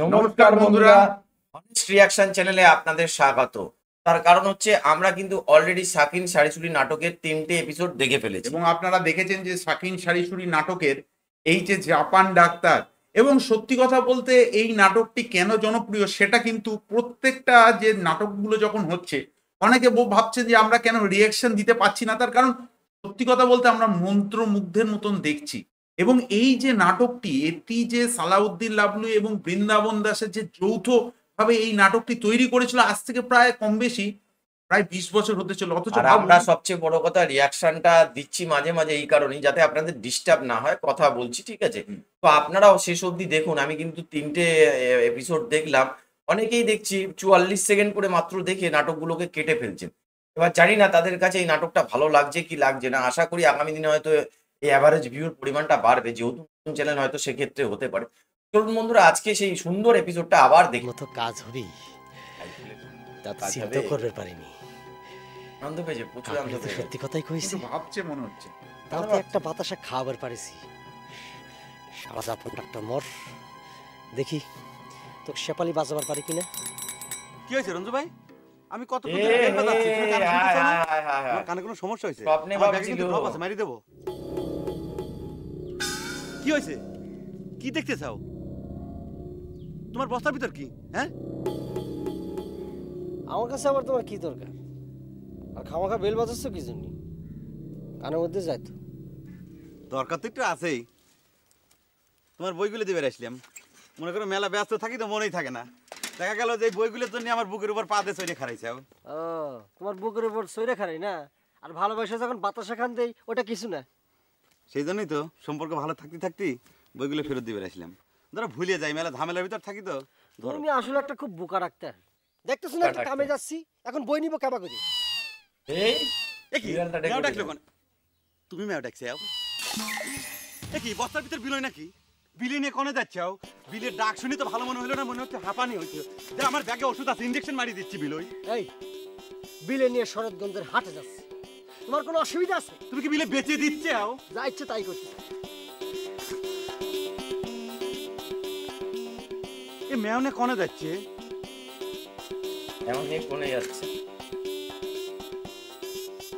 নমস্কার বন্ধুরা, honest reaction চ্যানেলে আপনাদের স্বাগত। তার কারণ হচ্ছে আমরা কিন্তু অলরেডি শাকিন শাড়িচুড়ি নাটকের 3টে এপিসোড দেখে ফেলেছি এবং আপনারা দেখেছেন যে শাকিন শাড়িচুড়ি নাটকের এই যে জাপান ডাক্তার, এবং সত্যি কথা বলতে এই নাটকটি কেন জনপ্রিয় সেটা কিন্তু প্রত্যেকটা যে নাটকগুলো যখন হচ্ছে অনেকে ভাবছে যে আমরা কেন রিয়াকশন দিতে পারছি না। তার কারণ সত্যি কথা বলতে আমরা মন্ত্রমুগ্ধের মতন দেখছি। এবং এই যে নাটকটি, এটি যে সালাউদ্দিন লাবলু এবং বৃন্দাবন দাসের যে যৌথ ভাবে এই নাটকটি তৈরি করেছিল আজ থেকে প্রায় কম বেশি প্রায় 20 বছর হতে চলো। অথচ আর আমরা সবচেয়ে বড় কথা রিয়াকশনটা দিচ্ছি মাঝে মাঝে এই কারণেই যাতে আপনাদের ডিস্টার্ব না হয়, কথা বলছি, ঠিক আছে? তো আপনারাও শেষ অবধি দেখুন। আমি কিন্তু 3টে এপিসোড দেখলাম। অনেকেই দেখছি 44 সেকেন্ড করে মাত্র দেখে নাটকগুলোকে কেটে ফেলছেন। এবার জানি না তাদের কাছে এই নাটকটা ভালো লাগছে কি লাগছে না। আশা করি আগামী দিনে হয়তো এই অ্যাভারেজ ভিউর পরিমাণটা বাড়বে, যেহেতু নতুন চ্যানেল হয়তো সেক্ষেত্রে হতে পারে। চলুন বন্ধুরা, আজকে সেই সুন্দর এপিসোডটা আবার দেখি। মতো কাজ হবেই তা তো চিন্তা করবে পারিনি। আনন্দ পেয়েছে, প্রচুর আনন্দ আপনি তো পেয়েছে। সত্যি কথাই কইছি। ভাবছে মনে হচ্ছে তাও তো একটা বাতাসা খাওয়াবার পারিছি। সারা জাপান ডাক্তার মর দেখি তোকে শেপালি বাজাবার পারি কিনা। কি হয়েছে রঞ্জু ভাই? আমি কত এ, কানে কোনো সমস্যা হয়েছে? স্বপ্নে আমার ব্যাগে ভাবছিল। কিন্তু drop আছে, মারি দেবো। কি হয়েছে? কি দেখতে চাও? তোমার বস্তার ভিতর কি? হ্যাঁ, আমার কাছে আবার তোমার কি দরকার? আর খামাখা বেল বাজাচ্ছ কি জন্য? কানের মধ্যে যায় তো। দরকার তো একটু আছেই। তোমার বইগুলো দিবে আসলাম। মনে করো মেলা ব্যস্ত থাকি তো মনেই থাকে না। দেখা গেল যে এই বইগুলোর জন্য আমার বুকের উপর পা দিয়ে চড়ে খারাইছে। ও তোমার বুকের উপর সইরে খারাই না? আর ভালোবাসা যখন বাতাসা খান দেই ওটা কিছু না। সেই জন্যই তো সম্পর্ক ভালো থাকতে থাকতে বইগুলো ফেরত দিবে আসলাম। ধরো ভুলে যাই, মেলা ঝামেলার ভিতর থাকি তো। ধরো তুমি আসলে একটা খুব বোকা ডাক্তার। দেখতেছ না একটা কামে যাচ্ছি, এখন বই নিব কেবা করি। এই এ কি বিড়ালটা ডেকে মেও ডাকলো দিল। কেন? তুমি মেও ডাকছে? এ কি বস্তার ভিতর বিলই নাকি? বিলে নিয়ে কোনে যাচ্ছাও? বিলের ডাক শুনি তো ভালো মনে হলো না, মনে হচ্ছে হাঁপানি হইছে। যে আমার ব্যাগে ওষুধ আছে, ইনজেকশন মারি দিচ্ছি বিলই। এই বিলে নিয়ে শরৎগঞ্জের হাটে যাচ্ছে, তোমার কোনো অসুবিধা আছে? তুমি কি বিলে বেচে দিচ্ছাও? যা ইচ্ছে তাই করতে। এ মেয়নে কোনে যাচ্ছে? এমন নিয়ে কোনে যাচ্ছে?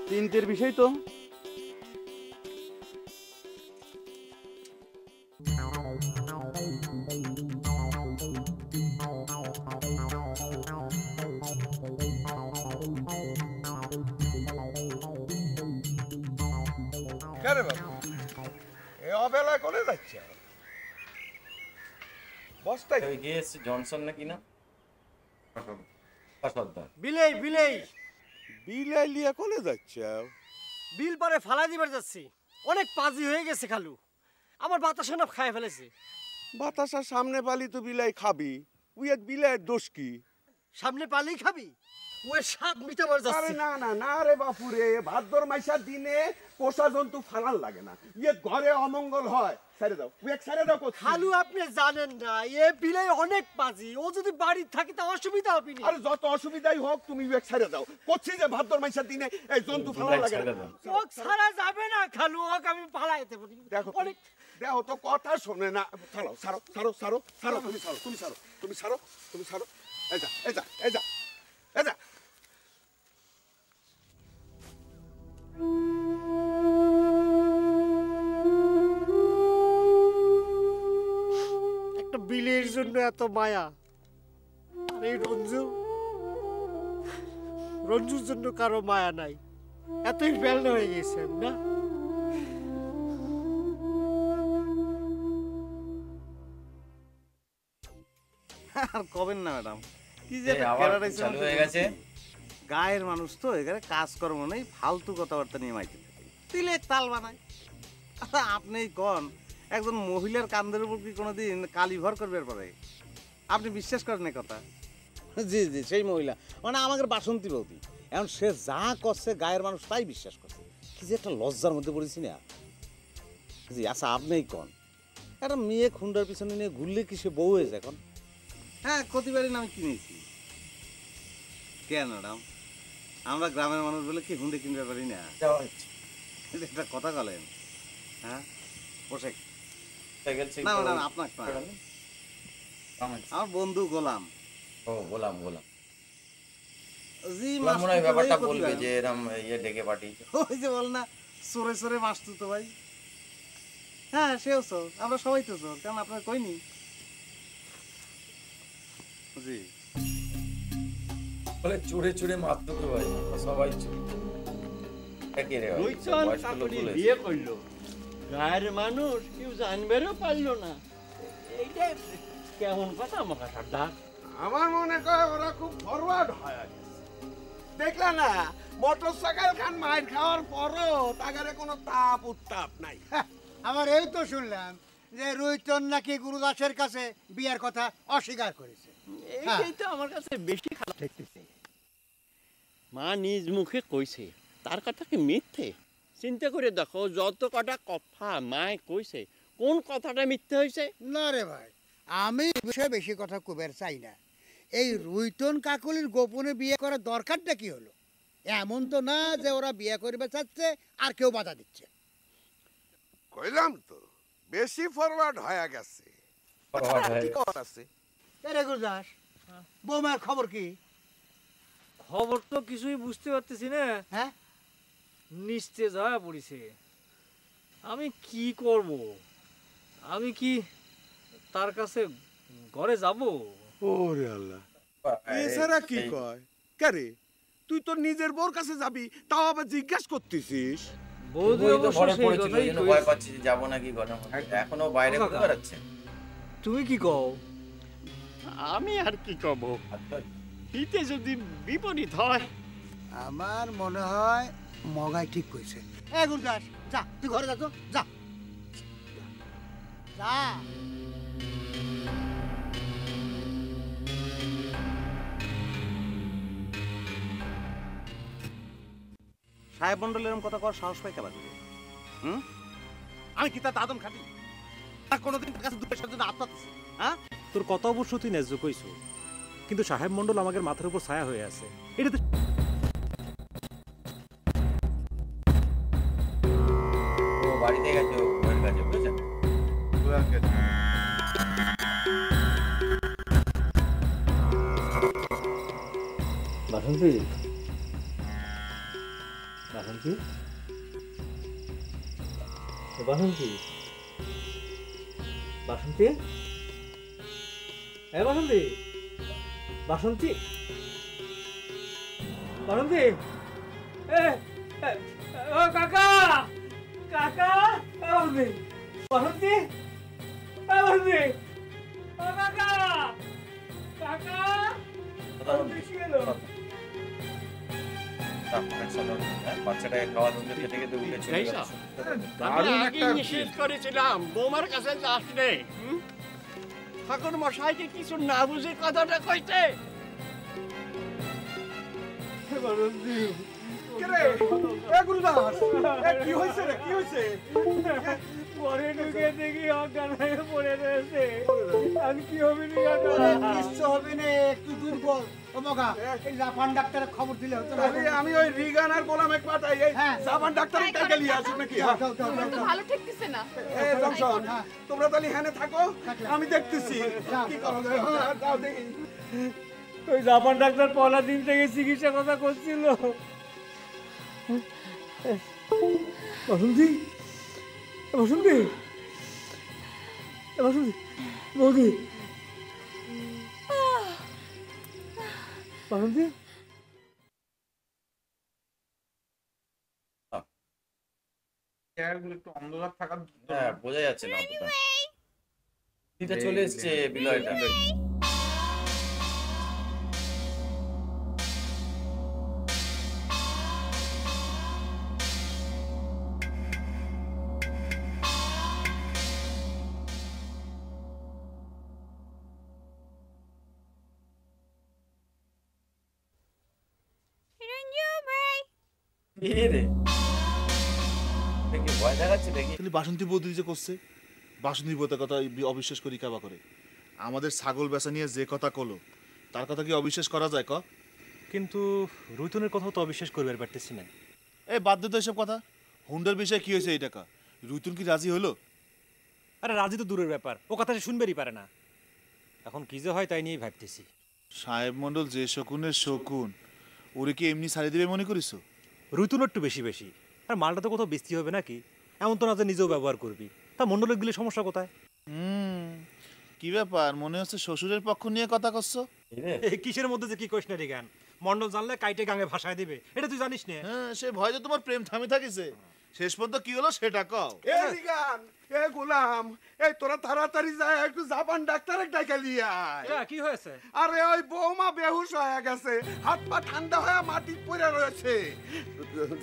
তিনটের বিষয় তো। কেন বাবু এ অবেলায় করে যাচ্ছে বস্তায় ওই গিয়ে এসছে জনসন নাকি না, সর্দার। বিলেই বিলেই বিলাই লিয়া করে যাচ্ছে বিল পারে ফালাই দিবার যাচ্ছি। অনেক পাজি হয়ে গেছে খালু, আমার বাতাসা না খায় ফেলেছে। বাতাসার সামনে পালি তো বিলাই খাবি, উই এক বিলাই দোষ কি? সামনে পালেই খাবি, ওর স্বাদ মিটাবার আরে যাচ্ছি। না না না রে বাপুরে, ভাদ্র মাইশার দিনে পোষা জন্তু ফালান লাগে না, ইয়ে ঘরে অমঙ্গল হয়। ছেড়ে দাও, উই এক ছেড়ে দাও। খালু আপনি জানেন না এ বিলাই অনেক পাজি, ও যদি বাড়ি থাকে তা অসুবিধা হবে না। আরে যত অসুবিধাই হোক তুমি উই এক ছেড়ে দাও। করছি যে ভাদ্র মাইশার দিনে এই জন্তু ফালান লাগে না। ও ছাড়া যাবে না খালু, ওকে আমি পালাইতে পারি। দেখো অনেক দেখো তো কথা শোনে না। ছাড়ো ছাড়ো ছাড়ো ছাড়ো ছাড়ো, তুমি ছাড়ো তুমি ছাড়ো তুমি ছাড়ো তুমি ছাড়ো। এই যা এই যা এই যা এই যা। একটা বিলের জন্য এত মায়া, আর এই রঞ্জু, রঞ্জুর জন্য কারো মায়া নাই। এতই বেলনা হয়ে গেছে না। আর কবেন না ম্যাডাম, কি যে এই একটা আবার প্যারাডাইস চালু হয়ে গেছে। গায়ের মানুষ তো এখানে কাজকর্ম নেই, ফালতু কথাবার্তা নিয়ে মাইতে থাকে, তিলে তাল বানায়। আপনি কন একজন মহিলার কান্দের উপর কি কোনোদিন কালি ভর করবে পারে? আপনি বিশ্বাস করেন না কথা? জি জি, সেই মহিলা মানে আমাদের বাসন্তী বৌদি। এখন সে যা করছে গায়ের মানুষ তাই বিশ্বাস করছে। কি যে একটা লজ্জার মধ্যে পড়েছি না। জি আচ্ছা, আপনিই কন, একটা মেয়ে খুন্ডার পিছনে নিয়ে ঘুরলে কি সে বউ হয়েছে এখন? হ্যাঁ, ক্ষতিবাড়ি নামে কিনেছি। কেন ম্যাডাম, আমরা গ্রামের মানুষ বলে কি হুন্ডে কিনতে পারি না? যাওয়া হচ্ছে। এটা একটা কথা বলেন। হ্যাঁ, পোশাক সাইকেল না ম্যাডাম, আপনার আমার বন্ধু গোলাম। ও গোলাম, গোলাম জি গোলাম মনে হয় মাস্তুতো ব্যাপারটা ভাই বলবে কইলাম। যে এরম ইয়ে ডেকে পাঠিয়েছে। ওই যে বল না চোরে চোরে মাস্তুতো ভাই। হ্যাঁ সেও চোর, আমরা সবাই তো চোর, কারণ আপনার কইনি। জি বলে চুরে চুরে মারতো তো ভাই, সবাই চুরি। কে রে ভাই? রুইচন বয়স্ক লোক কাকুরি বলেছে। বিয়ে করলো, গায়ের মানুষ কেউ জানবেরও পারলো না। এইটা কেমন কথা আমাকে সর্দার? আমার মনে হয় ওরা খুব ফরওয়ার্ড হয়ে গেছে। দেখলা না মোটর সাইকেল খান মাইর খাওয়ার পরও তাগারে কোনো তাপ উত্তাপ নাই। আমার এই তো শুনলাম যে রুইচন নাকি গুরুদাসের কাছে বিয়ার কথা অস্বীকার করেছে। এইটাই তো আমার কাছে বেশি খারাপ লাগতেছে। মা নিজ মুখে কইছে, তার কথা কি মিথ্যে? চিন্তা করে দেখো, যত কটা কথা মায় কইছে, কোন কথাটা মিথ্যে হয়েছে? না রে ভাই, আমি এই বিষয়ে বেশি কথা কবের চাই না। এই রুইতন কাকলির গোপনে বিয়ে করার দরকারটা কি হলো? এমন তো না যে ওরা বিয়ে করবে চাচ্ছে আর কেউ বাধা দিচ্ছে। কইলাম তো বেশি ফরওয়ার্ড হয়ে গেছে। Forward হয়ে কি কথা আছে? রে গুরুদাস, বৌমার খবর কি? খবর তো কিছুই বুঝতে পারতেছি না, হ্যাঁ, নিস্তেজ হয়ে পড়েছে। আমি কি করব? আমি কি তার কাছে ঘরে যাব? ওরে আল্লাহ, ভাই, এছাড়া কি এই- কয়? কারে তুই তো নিজের বোর কাছে যাবি, তাও আবার জিজ্ঞাসা করতেছিস? বৌদি বই তো অবশ্য ঘরে সেই পড়েছিল, কথাই এই জন্য ভয় কইছে। পাচ্ছি যে যাবো নাকি ঘরের মধ্যে। এখনো বাইরে ঘুরে বেড়াচ্ছে। তুমি কি কও? আমি আর কি কব, আচ্ছা, হিতে যদি বিপরীত হয়। আমার মনে হয় মগাই ঠিক কইছে। এ গুরুদাস, যা তুই ঘরে যা তো, যা যা। সাহেব মন্ডলের এরকম কথা কর সাহস পাই কেবা দিবে? হুম, আমি কি তার দাদন খাটি? আর কোনোদিন তার কাছে দুপের জন্য আত্মহত্যা? হ্যাঁ, তোর কথা অবশ্য তুই ন্যায্য কইছো, কিন্তু সাহেব মন্ডল আমাদের মাথার উপর ছায়া হয়ে আছে। এটা তো ও বাড়িতে গেছে ও বউয়ের কাছে, বুঝেছেন? বাসন্তী, বাসন্তী, বাসন্তী, বাসন্তী, এ বাসন্তী, বাসন্তী, বাসন্তী, ও কাকা, কাকা, বাসন্তী, বাসন্তী, বাসন্তী, ও কাকা, কাকা, বাসন্তী কি হলো? বাচ্চাটাকে খাওয়ার জন্য খেতে খেতে উঠে চলে এই গেল। সব। আমি দারুণ আগে একটা নিষেধ করেছিলাম বৌমার কাছে যাস নে। ঠাকুর মশাইকে কিছু না বুঝে কথাটা কইতে। বাসন্তী, কি হয়েছে রে, কি হয়েছে? পরে ঢুকে দেখি অজ্ঞান হয়ে পড়ে রয়েছে। আর কি হবে নি কিচ্ছু হবে না, একটু দুর্বল। ও মগা, এই জাপান ডাক্তারের খবর দিলে হতো না? আমি ওই রিগান আর গোলাম এক পাঠাই, এই হ্যাঁ। জাপান ডাক্তারের টাকা নিয়ে আসুক নাকি? যাও, যাও, যাও, তোমার তো যাও। ভালো ঠেকতেছে না। এই জনসন, হ্যাঁ। তোমরা তাহলে হ্যানে থাকো, থাকলাম। আমি দেখতেছি যাও। কি করা যায়। হ্যাঁ, যাও দেখি। ওই জাপান ডাক্তার পলা দিন থেকে চিকিৎসা কথা করছিল। বাসন্তী, বাসন্তী, বাসন্তী, বৌদি, বাসন্তী, জায়গাগুলো একটু অন্ধকার থাকার হ্যাঁ, বোঝা যাচ্ছে না অতটা। এটা চলে এসছে বিলয়টা। কি রে? দেখি ভয় দেখাচ্ছে দেখি। তাহলে বাসন্তী বৌদি যে করছে, বাসন্তী বৌদির কথা অবিশ্বাস করি কাবা করে। আমাদের ছাগল বেচা নিয়ে যে কথা কলো, তার কথা কি অবিশ্বাস করা যায় ক? কিন্তু রুইতনের কথাও তো অবিশ্বাস করবার পারতেছি না। এই বাদ দে তো এসব কথা। হুন্ডার বিষয়ে কি হয়েছে এই টাকা? রুইতুন কি রাজি হলো? আরে রাজি তো দূরের ব্যাপার, ও কথা সে শুনবেরই পারে না। এখন কি যে হয় তাই নিয়েই ভাবতেছি। সাহেব মন্ডল যে শকুনের শকুন, ওরে কি এমনি ছাড়ি দেবে মনে করিস? রুতুন একটু বেশি বেশি, আর মালটা তো কোথাও বেচতে হবে নাকি? এমন তো না যে নিজেও ব্যবহার করবি। তা মন্ডলে দিলে সমস্যা কোথায়? কি ব্যাপার, মনে হচ্ছে শ্বশুরের পক্ষ নিয়ে কথা করছো? এই কিসের মধ্যে যে কি কোশ না রে জ্ঞান, মন্ডল জানলে কাইটে গাঙে ভাষায় দিবে, এটা তুই জানিস না? হ্যাঁ, সে ভয় যে তোমার প্রেম থামে থাকিছে, শেষ পর্যন্ত কি হলো সেটা কও। এই রিগান, এ গোলাম, এই তোরা তাড়াতাড়ি যায় একটু জাপান ডাক্তারের ডাকা লিয়ে আয়। কি হয়েছে? আরে ওই বৌমা বেহুশ হয়ে গেছে, হাত পা ঠান্ডা হয়ে মাটি পড়ে রয়েছে।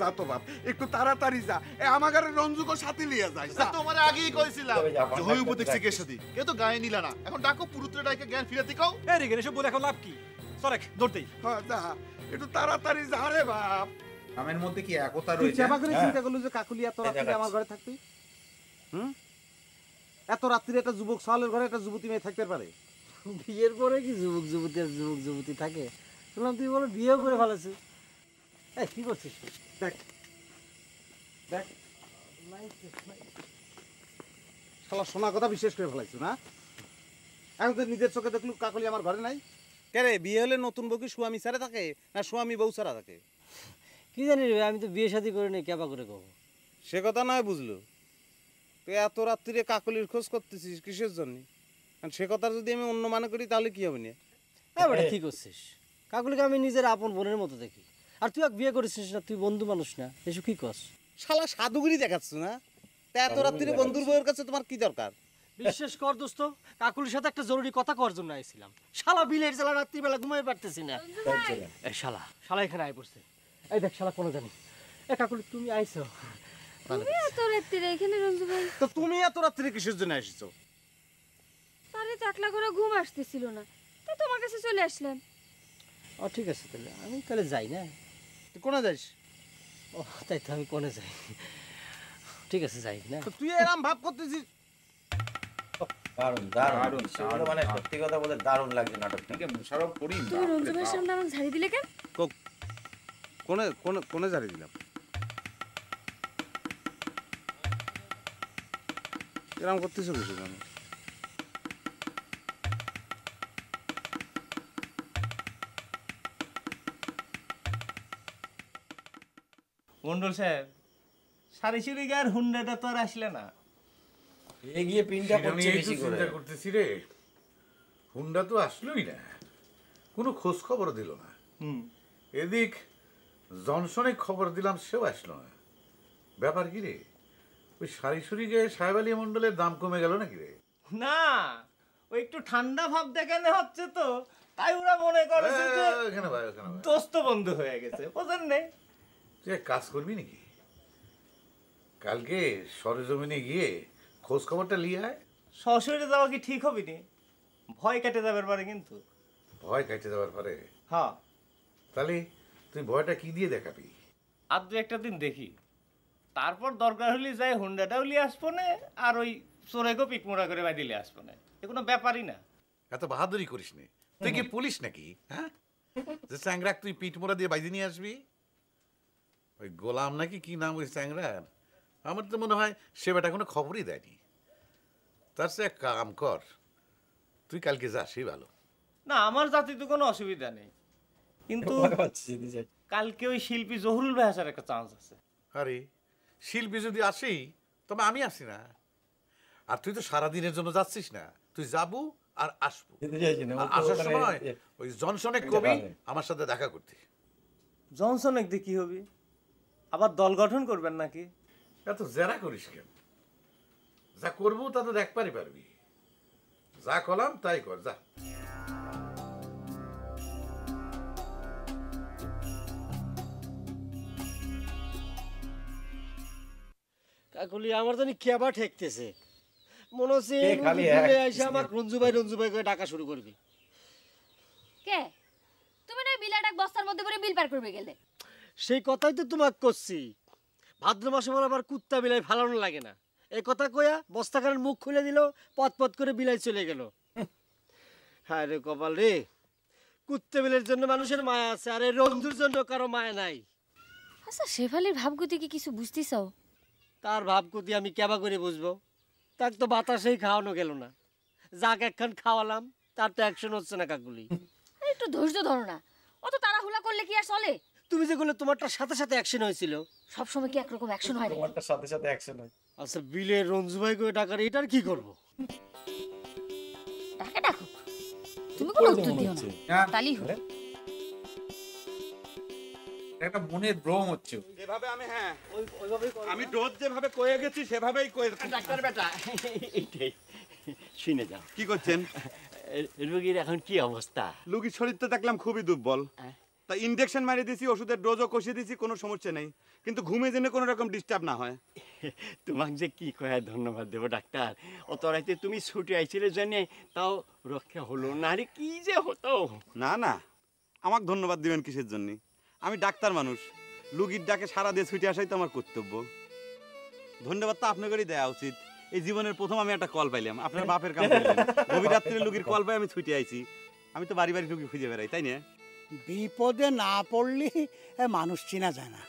যা তো বাপ, একটু তাড়াতাড়ি যা, এ আমাদের রঞ্জুকে সাথে লিয়ে যায়। তোমার আগেই কইছিলাম যে হই উপদেশ কে সাথী, কেউ তো গায়ে নিলা না, এখন ডাকো পুরুত্রে ডাকে জ্ঞান ফিরাতে কও। এই রে এসব বলে এখন লাভ কি? চল এক দৌড় দেই। হ্যাঁ যা, একটু তাড়াতাড়ি যা রে বাপ। গ্রামের মধ্যে কি একতা তুই রয়েছে? চেপা করে চিন্তা করলি যে কাকুলি এত রাত্রে আমার ঘরে থাকবি? এত রাত্রে একটা যুবক সালের ঘরে একটা যুবতী মেয়ে থাকতে পারে? বিয়ের পরে কি যুবক যুবতী আর যুবক যুবতী থাকে? শুনলাম তুই বলো বিয়েও করে ফেলেছিস। এই কি করছিস? দেখ দেখ, শালা শোনা কথা বিশ্বাস করে ফেলাইছো না? এখন তো নিজের চোখে দেখলু কাকলি আমার ঘরে নাই। কে রে, বিয়ে হলে নতুন বউ কি স্বামী ছাড়া থাকে না স্বামী বউ ছাড়া থাকে? কি জানি রে, আমি তো বিয়ে শাদী করে নেই, কেবা করে কব? সে কথা নয় বুঝলো, তুই এত রাত্রিরে কাকলির খোঁজ করতেছিস কিসের জন্য? সে কথা যদি আমি অন্য মনে করি তাহলে কি হবে না? হ্যাঁ বেটা, কি করছিস? কাকুলিকে আমি নিজের আপন বোনের মতো দেখি, আর তুই এক বিয়ে করেছিস না, তুই বন্ধু মানুষ না, এসব কি কস? শালা সাধুগুরি দেখাচ্ছ না? তা এত রাত্রিরে বন্ধুর বউয়ের কাছে তোমার কি দরকার? বিশ্বাস কর দোস্ত, কাকুলির সাথে একটা জরুরি কথা করার জন্য আইছিলাম। শালা বিলের জ্বালা রাত্রিবেলা ঘুমাই পারতেছি না। এই শালা শালা এখানে আই পড়ছে। এই দেখ শালা কোনো জানি। এ কাকুলি তুমি আইছো? তুমি এত রাত্রিরে এখানে রঞ্জু ভাই? তো তুমি এত রাত্রিরে কিসের জন্য এসেছো? তারে তো একলা করে ঘুম আসতেছিল না, তাই তোমার কাছে চলে আসলাম। ও ঠিক আছে, তাহলে আমি তাহলে যাই না? তুই কোনে যাইস? ও তাই তো, আমি কোনে যাই। ঠিক আছে যাই না? তুই এরকম ভাব করতেছিস। দারুণ দারুণ, মানে সত্যি কথা বলে দারুণ লাগছে নাটকটা। মুশারফ করিম, তুমি রঞ্জু ভাইয়ের সামনে আমাকে ঝাড়ি দিলে কেন? কোনে কোনে কোনে ঝাড়ি দিলাম? এরকম করতেছো কিছু কেন? মন্ডল সাহেব, সারি সুরি গায়ের হুন্ডাটা তো আর আসলে না। এগিয়ে পিনটা করছে বেশি করে। চিন্তা করতেছি রে, হুন্ডা তো আসলোই না, কোনো খোঁজ খবর দিল না। এদিক জনসনে খবর দিলাম, সেও আসলো না। ব্যাপার কি রে, ওই সারি সুরি গায়ে সাহেব আলী মন্ডলের দাম কমে গেল নাকি রে? না, ওই একটু ঠান্ডা ভাব দেখানো হচ্ছে তো, তাই ওরা মনে করেছে যে দোস্ত বন্ধু হয়ে গেছে, বোঝেন নেই? তুই এক কাজ করবি নাকি, কালকে সরেজমিনে গিয়ে খোঁজ খবরটা নিয়ে আয়। শ্বশুরে যাওয়া কি ঠিক হবে নি? ভয় কেটে যাবার পারে কিন্তু। ভয় কাটতে যাওয়ার পরে? হ্যাঁ। তাহলে তুই ভয়টা কি দিয়ে দেখাবি? আর দু একটা দিন দেখি, তারপর দরকার হলে যাই হুন্ডাটাও নিয়ে আসবো না, আর ওই চোরেকেও পিকমোড়া করে বাঁধিলে আসবো না, এ কোনো ব্যাপারই না। এত বাহাদুরি করিস নে, তুই কি পুলিশ নাকি? হ্যাঁ, যে চ্যাংরাক তুই পিঠ মোড়া দিয়ে বাইরে নিয়ে আসবি? ওই গোলাম নাকি কি নাম ওই চ্যাংরার, আমার তো মনে হয় সে বেটা কোনো খবরই দেয়নি। তার সে এক কাম কর, তুই কালকে যাসই ভালো। না, আমার জাতি তো কোনো অসুবিধা নেই, কিন্তু কালকে ওই শিল্পী জহুরুল ভাই আসার একটা চান্স আছে। আরে শিল্পী যদি আসেই, তবে আমি আসি না। আর তুই তো সারাদিনের জন্য যাচ্ছিস না, তুই যাবো আর আসবো। আসার সময় ওই জনসনের কবি আমার সাথে দেখা করতে। জনসনের দিয়ে কি হবে? আবার দল গঠন করবেন নাকি? এত জেরা করিস কেন? যা করবো তা তো দেখ পারবি। যা করলাম তাই কর, যা। কাকুলি আমার জানি কেবা ঠেকতেছে, মনে হচ্ছে এসে আমার রঞ্জু ভাই করে ডাকা শুরু করবি। কে তুমি না বিলাটাক বস্তার মধ্যে পরে বিল পার করবে গেলে? সেই কথাই তো তোমাকে করছি, ভাদ্র মাসে বলে আবার কুত্তা বিলাই ফালানো লাগে না, এই কথা কয়া বস্তাখানের মুখ খুলে দিল, পথ পথ করে বিলাই চলে গেল। হ্যাঁ রে কপাল রে, কুত্তা বিলের জন্য মানুষের মায়া আছে, আর এই রঞ্জুর জন্য কারো মায়া নাই। আচ্ছা শেফালির ভাবগতি কি কিছু বুঝতেছ? তার ভাবগতি আমি কেবা করে বুঝবো? তাক তো বাতাসেই খাওয়ানো গেল না, যাক একখান খাওয়ালাম, তার তো অ্যাকশন হচ্ছে না কাকুলি। একটু ধৈর্য ধরো না, অত তাড়াহুড়া করলে কি আর চলে? তুমি যে বললে তোমারটার সাথে সাথে অ্যাকশন হয়েছিল, সবসময় কি একরকম অ্যাকশন হয় না? তোমারটার সাথে সাথে অ্যাকশন হয়। আচ্ছা বিলের রঞ্জু ভাই করে টাকার এটার কি করব? টাকা ডাকো, তুমি কোনো উত্তর দিও না, তালি হলো। একটা মনের ভ্রম হচ্ছে। যেভাবে আমি আমি ডোজ যেভাবে কয়ে গেছি সেভাবেই কয়ে। ডাক্তার বেটা এইটাই শুনে যাও। কি করছেন? রোগীর এখন কি অবস্থা? লুকির শরীর তো দেখলাম খুবই দুর্বল, তা ইনজেকশন মারিয়ে দিছি, ওষুধের ডোজও কষিয়ে দিছি, কোনো সমস্যা নেই, কিন্তু ঘুমে যেন কোনো রকম ডিস্টার্ব না হয়। তোমাকে যে কি কয়ে ধন্যবাদ দেবো ডাক্তার, অত রাইতে তুমি ছুটে আইছিলে জেনে তাও রক্ষা হলো না, আরে কি যে হতো। না না, আমাকে ধন্যবাদ দিবেন কিসের জন্য? আমি ডাক্তার মানুষ, লুগির ডাকে সারা দিয়ে ছুটে আসাই তো আমার কর্তব্য। ধন্যবাদ তো আপনাদেরই দেওয়া উচিত। এই জীবনের প্রথম আমি একটা কল পাইলাম, আপনার বাপের কাম করলেন। গভীর রাত্রে লুগির কল পাই আমি ছুটে আইছি। আমি তো বাড়ি বাড়ি লুগি খুঁজে বেড়াই, তাই না? বিপদে না পড়লে মানুষ চিনা যায় না।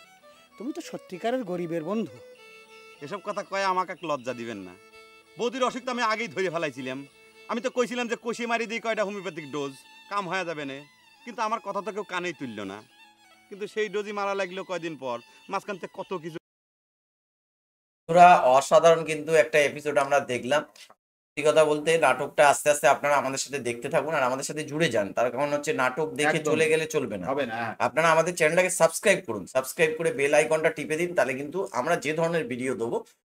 তুমি তো সত্যিকারের গরিবের বন্ধু। এসব কথা কয়ে আমাকে এক লজ্জা দিবেন না। বৌদির অসুখ তো আমি আগেই ধরে ফেলাইছিলাম। আমি তো কইছিলাম যে কষি মারি দিই কয়টা হোমিওপ্যাথিক ডোজ, কাম হয়ে যাবে না, কিন্তু আমার কথা তো কেউ কানেই তুলল না। কিন্তু সেই ডোজই মারা লাগলো কয়দিন পর, মাঝখান থেকে কত কিছু। অসাধারণ কিন্তু একটা এপিসোড আমরা দেখলাম। সত্যি কথা বলতে নাটকটা আস্তে আস্তে আপনারা আমাদের সাথে দেখতে থাকুন আর আমাদের সাথে জুড়ে যান। তার কারণ হচ্ছে নাটক দেখে চলে গেলে চলবে না, হবে না। আপনারা আমাদের চ্যানেলটাকে সাবস্ক্রাইব করুন, সাবস্ক্রাইব করে বেল আইকনটা টিপে দিন, তাহলে কিন্তু আমরা যে ধরনের ভিডিও দেবো,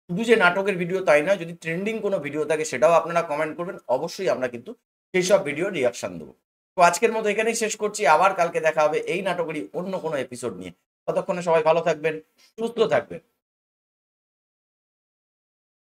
শুধু যে নাটকের ভিডিও তাই না, যদি ট্রেন্ডিং কোনো ভিডিও থাকে সেটাও আপনারা কমেন্ট করবেন, অবশ্যই আমরা কিন্তু সেই সব ভিডিও রিয়াকশন দেবো। তো আজকের মতো এখানেই শেষ করছি, আবার কালকে দেখা হবে এই নাটকেরই অন্য কোনো এপিসোড নিয়ে। ততক্ষণে সবাই ভালো থাকবেন, সুস্থ থাকবেন।